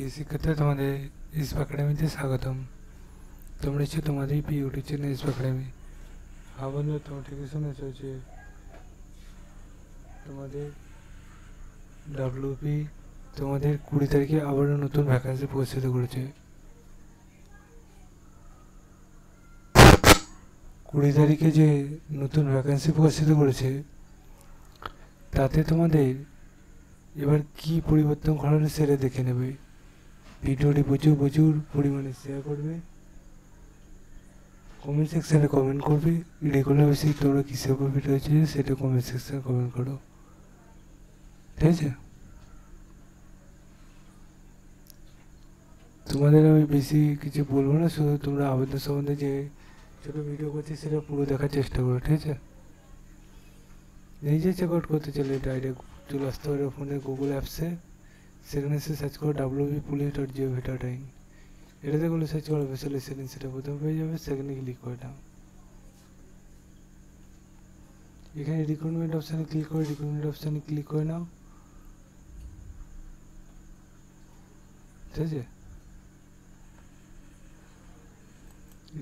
প্রিয় শিক্ষার্থীরা, তোমাদের ইসপ একাডেমিতে স্বাগতম। তোমরা হচ্ছে তোমাদের ইউটিউব চ্যানেল ইসপ একাডেমি। বন্ধু, তোমরা ঠিকই শুনেছ যে তোমাদের ডাব্লিউপি তোমাদের 20 তারিখে আবারও নতুন ভ্যাকান্সি প্রকাশিত করেছে। 20 তারিখে যে নতুন ভ্যাকান্সি প্রকাশিত করেছে তাতে তোমাদের এবার কি পরিবর্তন করানো সেটা দেখে নেবে। ভিডিওটি প্রচুর পরিমাণে শেয়ার করবে, কমেন্ট সেকশানে কমেন্ট করবে। রেগুলার বেশি তোমরা কিসের উপর ভিডিও হচ্ছে সেটা কমেন্ট সেকশানে কমেন্ট করো, ঠিক আছে? তোমাদের আমি বেশি কিছু বলবো না, শুধু তোমরা আবেদন সম্বন্ধে যে ছোটো ভিডিও করছি সেটা পুরো দেখার চেষ্টা করো, ঠিক আছে? নিজে চেক আউট করতে চলে ডাইরেক্ট চলে আসতে পারো ফোনে গুগল অ্যাপসে, সেখানে এসে সার্চ করো www.police.gov.in। এটাতে গুলো সার্চ করো অফিসিয়াল সেটিং, সেটা প্রথমে পেয়ে যাবে, সেখানে ক্লিক করে দাও। এখানে রিক্রুটমেন্ট অপশানে ক্লিক করে ক্লিক করে নাও, ঠিক আছে?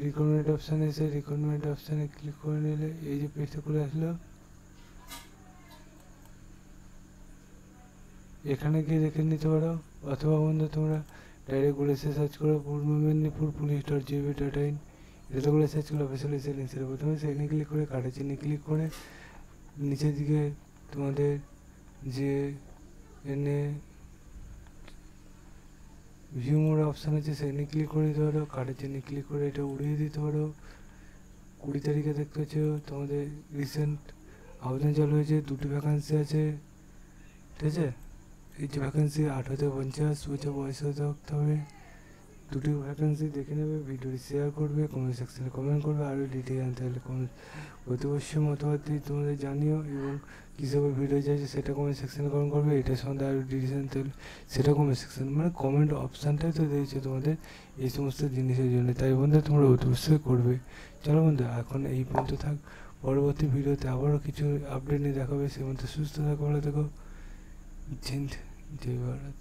রিক্রুটমেন্ট অপশানে এসে রিক্রুটমেন্ট অপশানে ক্লিক করে নিলে এই যে পেজটা খুলে আসলো। এখানে গিয়ে দেখে নিতে পারো, অথবা বন্ধু তোমরা ডাইরেক্ট গুলো এসে সার্চ করো পূর্ব মেদিনীপুর police.gov.in। এটাতে করে সার্চ করো অফিসিয়াল সেটিং, সেটা প্রথমে সেখানে ক্লিক করে কাটা চিহ্নে ক্লিক করে নিচের দিকে তোমাদের যে এনে ভিউ মোর অপশান আছে সেখানে ক্লিক করে দিতে পারো, কাটা চিহ্নে ক্লিক করে এটা উড়িয়ে দিতে পারো। 20 তারিখে দেখতে পাচ্ছ তোমাদের রিসেন্ট আবেদন চালু হয়েছে, 2টি ভ্যাকান্সি আছে, ঠিক আছে? এই যে ভ্যাকান্সি 18 থেকে 50 বছর বয়স হতে হবে। 2টি ভ্যাকান্সি দেখে নেবে, ভিডিওটি শেয়ার করবে, কমেন্ট সেকশনে কমেন্ট করবে। আরও ডিটেল জানতে হলে কমেন্ট অবশ্যই মতামত দিয়ে তোমাদের জানিও, এবং কীসব ভিডিও চাইছে সেটা কমেন্ট সেকশনে কমেন্ট করবে। এটা সম্বন্ধে আরও ডিটেল জানতে হলে সেটা কমেন্ট সেকশন, মানে কমেন্ট অপশানটাই তো দিয়েছে তোমাদের এই সমস্ত জিনিসের জন্য, তাই বন্ধু তোমরা অবশ্যই করবে। চলো বন্ধু, এখন এই পর্যন্ত থাক। পরবর্তী ভিডিওতে আবারও কিছু আপডেট নিয়ে দেখাবে। সে মধ্যে সুস্থ থাকো, ভালো থেকো। জয় ভারত।